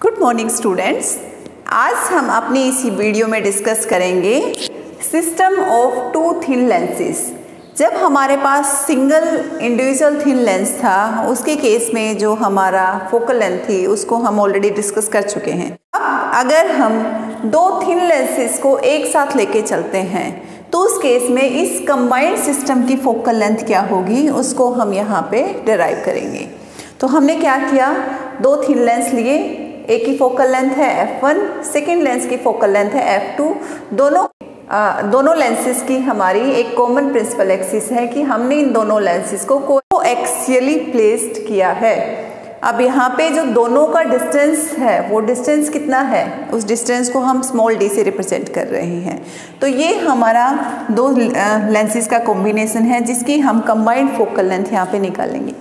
Good morning students. आज हम अपनी इसी वीडियो में डिस्कस करेंगे system of two thin lenses. जब हमारे पास सिंगल इंडिविजुअल थिन लेंस था उसके केस में जो हमारा फोकल लेंथ थी उसको हम ऑलरेडी डिस्कस कर चुके हैं। अब अगर हम दो थिन लेंसेज को एक साथ लेके चलते हैं तो उस केस में इस कंबाइंड सिस्टम की फोकल लेंथ क्या होगी उसको हम यहाँ पे डिराइव करेंगे। तो हमने क्या किया, दो थिन लेंस लिए, एक की फोकल लेंथ है f1, सेकेंड लेंस की फोकल लेंथ है f2। दोनों लेंसेज की हमारी एक कॉमन प्रिंसिपल एक्सिस है कि हमने इन दोनों लेंसेज को कोएक्सियली प्लेस्ड किया है। अब यहाँ पे जो दोनों का डिस्टेंस है वो डिस्टेंस कितना है, उस डिस्टेंस को हम स्मॉल d से रिप्रेजेंट कर रहे हैं। तो ये हमारा दो लेंसेज का कॉम्बिनेशन है जिसकी हम कंबाइंड फोकल लेंथ यहाँ पे निकालेंगे।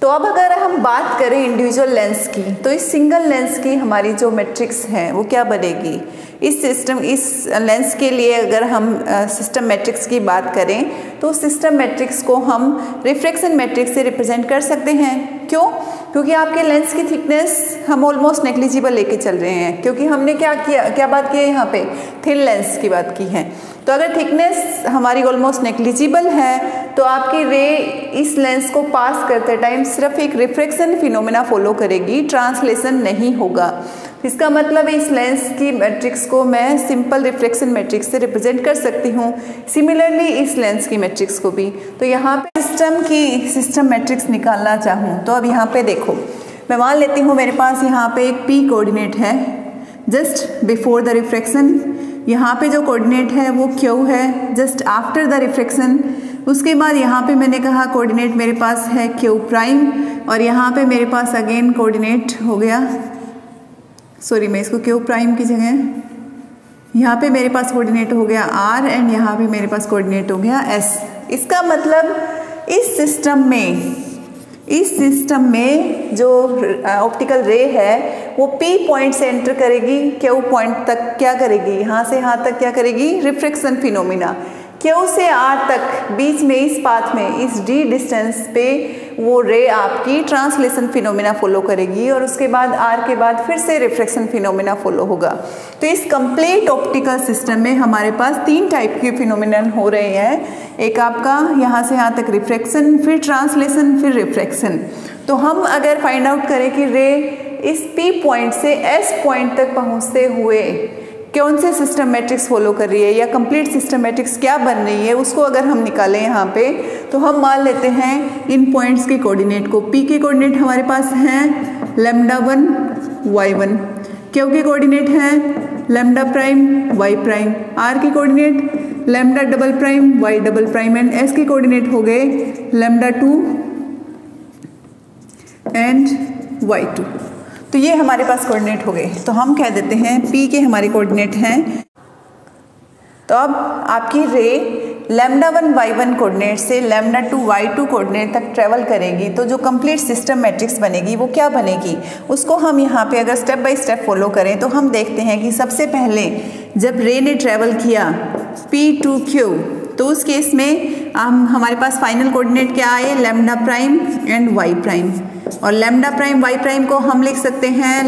तो अब अगर हम बात करें इंडिविजुअल लेंस की, तो इस सिंगल लेंस की हमारी जो मैट्रिक्स है वो क्या बनेगी। इस लेंस के लिए अगर हम सिस्टम मैट्रिक्स की बात करें तो सिस्टम मैट्रिक्स को हम रिफ्रैक्शन मैट्रिक्स से रिप्रेजेंट कर सकते हैं। क्यों? क्योंकि आपके लेंस की थिकनेस हम ऑलमोस्ट नेग्लिजिबल लेके चल रहे हैं, क्योंकि हमने क्या बात की है, यहाँ पे थिन लेंस की बात की है। तो अगर थिकनेस हमारी ऑलमोस्ट नेग्लिजिबल है तो आपकी रे इस लेंस को पास करते टाइम सिर्फ एक रिफ्रैक्शन फिनोमेना फॉलो करेगी, ट्रांसलेशन नहीं होगा। इसका मतलब इस लेंस की मैट्रिक्स को मैं सिंपल रिफ्लेक्शन मैट्रिक्स से रिप्रेजेंट कर सकती हूँ। सिमिलरली इस लेंस की मैट्रिक्स को भी। तो यहाँ पे सिस्टम मैट्रिक्स निकालना चाहूँ तो अब यहाँ पे देखो, मैं मान लेती हूँ मेरे पास यहाँ पे एक P कोऑर्डिनेट है जस्ट बिफोर द रिफ्रैक्शन, यहाँ पे जो कोऑर्डिनेट है वो Q है जस्ट आफ्टर द रिफ्रैक्शन। उसके बाद यहाँ पे मैंने कहा कोऑर्डिनेट मेरे पास है Q प्राइम, और यहाँ पे मेरे पास अगेन कोऑर्डिनेट हो गया, सॉरी मैं इसको Q प्राइम की जगह यहाँ पे मेरे पास कोऑर्डिनेट हो गया R, एंड यहाँ पे मेरे पास कोऑर्डिनेट हो गया S। इसका मतलब इस सिस्टम में जो ऑप्टिकल रे है वो P पॉइंट से एंटर करेगी, Q पॉइंट तक क्या करेगी, यहाँ से यहाँ तक क्या करेगी, रिफ्रैक्शन फिनोमिना। Q से R तक बीच में इस पाथ में इस D डिस्टेंस पे वो रे आपकी ट्रांसलेशन फिनोमिना फॉलो करेगी, और उसके बाद R के बाद फिर से रिफ्रैक्शन फिनोमिना फॉलो होगा। तो इस कंप्लीट ऑप्टिकल सिस्टम में हमारे पास तीन टाइप के फिनोमिनन हो रहे हैं। एक आपका यहाँ से यहाँ तक रिफ्रैक्शन, फिर ट्रांसलेशन, फिर रिफ्रैक्शन। तो हम अगर फाइंड आउट करें कि रे इस P पॉइंट से S पॉइंट तक पहुँचते हुए कौन से सिस्टम मैट्रिक्स फॉलो कर रही है या कंप्लीट सिस्टम मैट्रिक्स क्या बन रही है, उसको अगर हम निकालें यहाँ पे तो हम मान लेते हैं इन पॉइंट्स के कोऑर्डिनेट को। P के कोऑर्डिनेट हमारे पास हैं λ1 y1, Q के कोऑर्डिनेट हैं λ प्राइम y प्राइम, R के coordinate λ double prime y double prime, and S के कोऑर्डिनेट हो गए λ2 एंड y2। तो ये हमारे पास कोऑर्डिनेट हो गए। तो हम कह देते हैं P के हमारे कोऑर्डिनेट हैं। तो अब आपकी रे λ1 y1 कोऑर्डिनेट से λ2 y2 कोऑर्डिनेट तक ट्रेवल करेगी, तो जो कंप्लीट सिस्टम मैट्रिक्स बनेगी वो क्या बनेगी, उसको हम यहाँ पे अगर स्टेप बाय स्टेप फॉलो करें तो हम देखते हैं कि सबसे पहले जब रे ने ट्रेवल किया P to Q, तो उस केस में हमारे पास फाइनल कोऑर्डिनेट क्या आए, λ प्राइम एंड y प्राइम, और λ प्राइम y प्राइम को हम लिख सकते हैं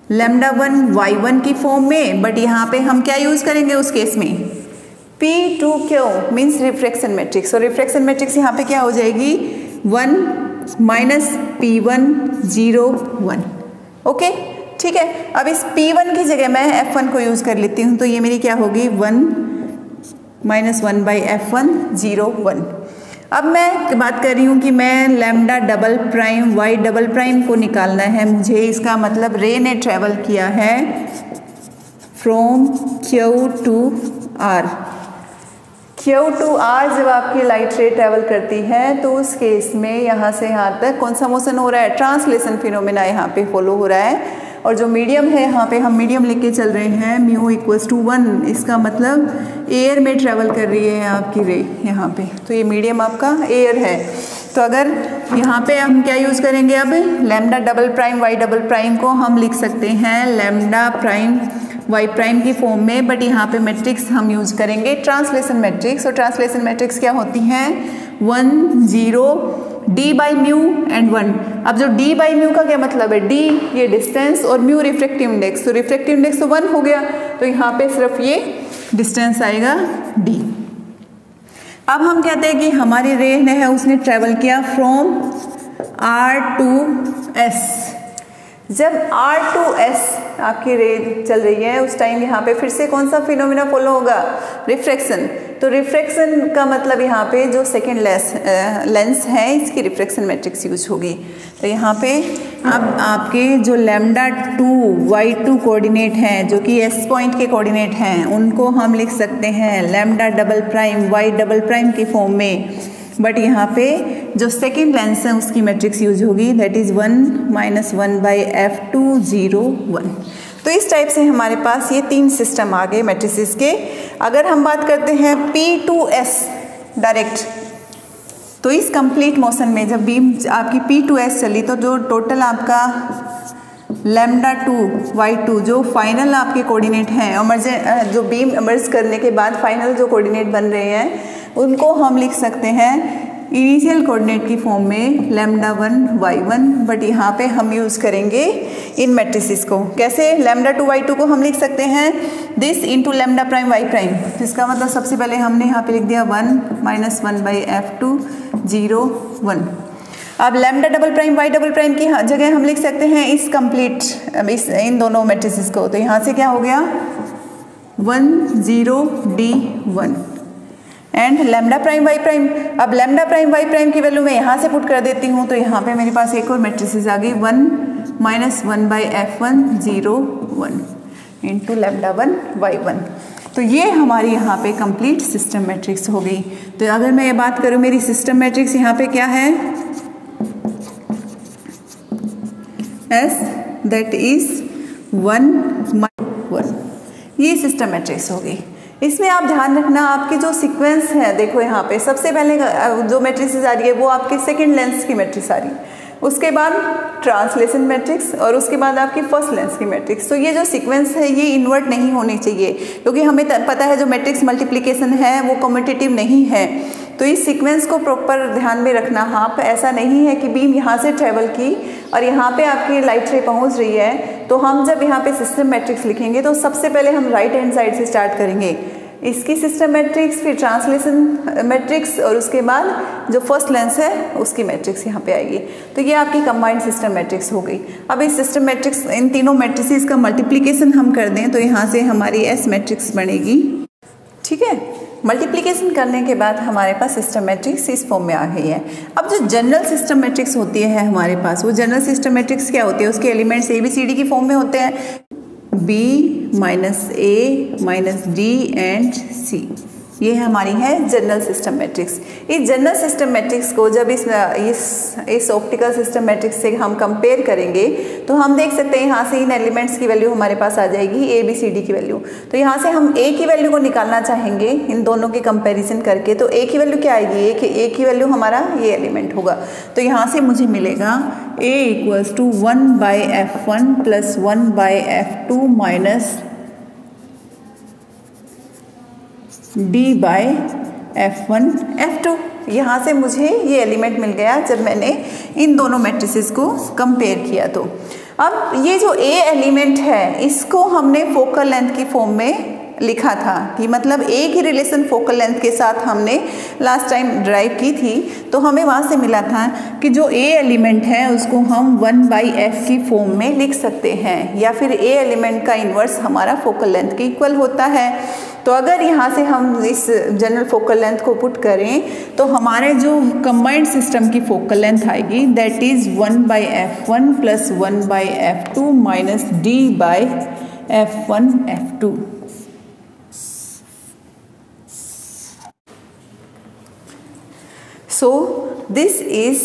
λ1 y1 की फॉर्म में, बट यहाँ पे हम क्या यूज करेंगे उस केस में, P to Q means refraction matrix. और रिफ्रैक्शन मैट्रिक्स यहाँ पे क्या हो जाएगी, 1 माइनस P1 0 1। ओके, ठीक है। अब इस P1 की जगह मैं F1 को यूज कर लेती हूँ, तो ये मेरी क्या होगी 1 माइनस 1 बाई F1 0 1। अब मैं बात कर रही हूँ कि मैं λ double prime y double prime को निकालना है मुझे। इसका मतलब रे ने ट्रेवल किया है from Q to R। Q to R जब आपकी लाइट रे ट्रेवल करती है तो उस केस में यहाँ से यहाँ तक कौन सा मोशन हो रहा है, ट्रांसलेशन फिनोमेना यहाँ पे फॉलो हो रहा है। और जो मीडियम है यहाँ पे हम मीडियम लेके चल रहे हैं μ इक्वल्स टू 1। इसका मतलब एयर में ट्रेवल कर रही है आपकी रे यहाँ पे, तो ये मीडियम आपका एयर है। तो अगर यहाँ पे हम क्या यूज़ करेंगे, अब λ double prime y double prime को हम लिख सकते हैं λ प्राइम y प्राइम की फॉर्म में, बट यहाँ पे मैट्रिक्स हम यूज़ करेंगे ट्रांसलेशन मैट्रिक्स। और ट्रांसलेशन मैट्रिक्स क्या होती हैं, 1 0 d बाई म्यू एंड 1। अब जो d बाई म्यू का क्या मतलब है, d ये डिस्टेंस और म्यू रिफ्रैक्टिव इंडेक्स, तो रिफ्रैक्टिव इंडेक्स तो 1 हो गया, तो यहाँ पे सिर्फ ये डिस्टेंस आएगा d। अब हम कहते हैं कि हमारी रे है उसने ट्रेवल किया फ्रॉम R टू S। जब R टू S आपकी रे चल रही है उस टाइम यहाँ पे फिर से कौन सा फिनोमिना फॉलो होगा, रिफ्रैक्शन। तो रिफ्रैक्शन का मतलब यहाँ पे जो सेकेंड लेंस है इसकी रिफ्रैक्शन मैट्रिक्स यूज होगी। तो यहाँ पे अब आपके जो λ2 y2 कोऑर्डिनेट हैं जो कि S पॉइंट के कोऑर्डिनेट हैं उनको हम लिख सकते हैं λ'' y" के फॉर्म में, बट यहाँ पे जो सेकेंड लेंस है उसकी मैट्रिक्स यूज होगी, दैट इज 1 - 1/f2 0 1। तो इस टाइप से हमारे पास ये 3 सिस्टम आ गए मैट्रिसेस के। अगर हम बात करते हैं P2S डायरेक्ट, तो इस कंप्लीट मोशन में जब बीम आपकी P2S चली तो जो टोटल आपका λ2 y2 जो फाइनल आपके कोऑर्डिनेट हैं जो बीम इमर्ज करने के बाद फाइनल जो कोऑर्डिनेट बन रहे हैं उनको हम लिख सकते हैं इनिशियल कोऑर्डिनेट की फॉर्म में λ1 y1, बट यहाँ पे हम यूज़ करेंगे इन मैट्रिसेस को। कैसे, λ2 y2 को हम लिख सकते हैं दिस इंटू λ' y', जिसका मतलब सबसे पहले हमने यहाँ पे लिख दिया 1 - 1/f2 0 1। अब λ'' y" की जगह हम लिख सकते हैं इस कंप्लीट इन दोनों मैट्रिसेस को। तो यहाँ से क्या हो गया 1 0 d 1 एंड λ' y'। अब λ' y' की वैल्यू मैं यहाँ से पुट कर देती हूँ, तो यहाँ पे मेरे पास एक और मैट्रिसेस आ गई 1 - 1/f1 0 1 इंटू λ1 y1। तो ये हमारी यहाँ पे कंप्लीट सिस्टम मैट्रिक्स हो गई। तो अगर मैं ये बात करूँ मेरी सिस्टम मैट्रिक्स यहाँ पे क्या है, S दैट इज 1 - 1, ये सिस्टम मैट्रिक्स हो गई। इसमें आप ध्यान रखना आपकी जो सीक्वेंस है, देखो यहाँ पे सबसे पहले जो मैट्रिक्स आ रही है वो आपके सेकेंड लेंस की मैट्रिक्स आ रही है, उसके बाद ट्रांसलेशन मैट्रिक्स और उसके बाद आपकी फर्स्ट लेंस की मैट्रिक्स। तो ये जो सीक्वेंस है ये इन्वर्ट नहीं होनी चाहिए, क्योंकि हमें पता है जो मैट्रिक्स मल्टीप्लिकेशन है वो कम्यूटेटिव नहीं है। तो इस सीक्वेंस को प्रॉपर ध्यान में रखना। हाँ, ऐसा नहीं है कि बीम यहाँ से ट्रेवल की और यहाँ पे आपकी लाइट रे पहुँच रही है, तो हम जब यहाँ पे सिस्टम मैट्रिक्स लिखेंगे तो सबसे पहले हम राइट हैंड साइड से स्टार्ट करेंगे, इसकी सिस्टम मैट्रिक्स, फिर ट्रांसलेशन मैट्रिक्स और उसके बाद जो फर्स्ट लेंस है उसकी मैट्रिक्स यहाँ पे आएगी। तो ये आपकी कंबाइंड सिस्टम मैट्रिक्स हो गई। अब इस सिस्टम मैट्रिक्स इन तीनों मैट्रिसेस का मल्टीप्लिकेशन हम कर दें तो यहाँ से हमारी S मैट्रिक्स बनेगी। ठीक है, मल्टीप्लिकेशन करने के बाद हमारे पास सिस्टम मैट्रिक्स इस फॉर्म में आ गई है। अब जो जनरल सिस्टम मैट्रिक्स होती है हमारे पास, वो जनरल सिस्टम मैट्रिक्स क्या होती है, उसके एलिमेंट्स ABCD की फॉर्म में होते हैं, B - A - D and C। ये हमारी है जनरल सिस्टम मैट्रिक्स। इस जनरल सिस्टम मैट्रिक्स को जब इस ऑप्टिकल सिस्टम मैट्रिक्स से हम कंपेयर करेंगे तो हम देख सकते हैं यहाँ से इन एलिमेंट्स की वैल्यू हमारे पास आ जाएगी ABCD की वैल्यू। तो यहाँ से हम A की वैल्यू को निकालना चाहेंगे इन दोनों के कंपैरिजन करके, तो A की वैल्यू क्या आएगी, A की वैल्यू हमारा ये एलिमेंट होगा। तो यहाँ से मुझे मिलेगा A = 1/f1 + 1/f2 minus d/f1 f2। यहाँ से मुझे ये एलिमेंट मिल गया जब मैंने इन दोनों मैट्रिसेस को कंपेयर किया। तो अब ये जो A एलिमेंट है इसको हमने फोकल लेंथ की फॉर्म में लिखा था, कि मतलब A की रिलेशन फोकल लेंथ के साथ हमने लास्ट टाइम ड्राइव की थी। तो हमें वहाँ से मिला था कि जो A एलिमेंट है उसको हम 1/f की फॉर्म में लिख सकते हैं, या फिर A एलिमेंट का इन्वर्स हमारा फोकल लेंथ के इक्वल होता है। तो अगर यहाँ से हम इस जनरल फोकल लेंथ को पुट करें तो हमारे जो कंबाइंड सिस्टम की फोकल लेंथ आएगी that is 1/f1 + 1/f2 minus d/f1 f2। So this is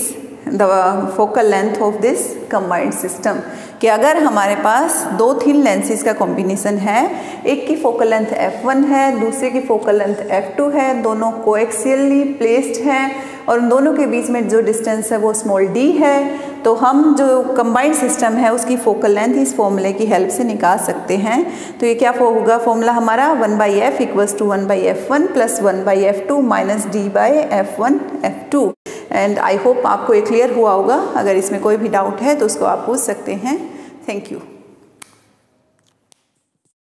the focal length of this combined system, कि अगर हमारे पास दो थिन लेंसेज का कॉम्बिनेशन है, एक की फोकल लेंथ f1 है, दूसरे की फोकल लेंथ f2 है, दोनों कोएक्सियली प्लेस्ड हैं और उन दोनों के बीच में जो डिस्टेंस है वो स्मॉल d है, तो हम जो कंबाइंड सिस्टम है उसकी फोकल लेंथ इस फॉर्मूले की हेल्प से निकाल सकते हैं। तो ये क्या होगा फॉर्मूला हमारा 1/f = 1/f1 + 1/f2 minus d/f1 f2। And I hope आपको ये क्लियर हुआ होगा। अगर इसमें कोई भी डाउट है तो उसको आप पूछ सकते हैं। Thank you.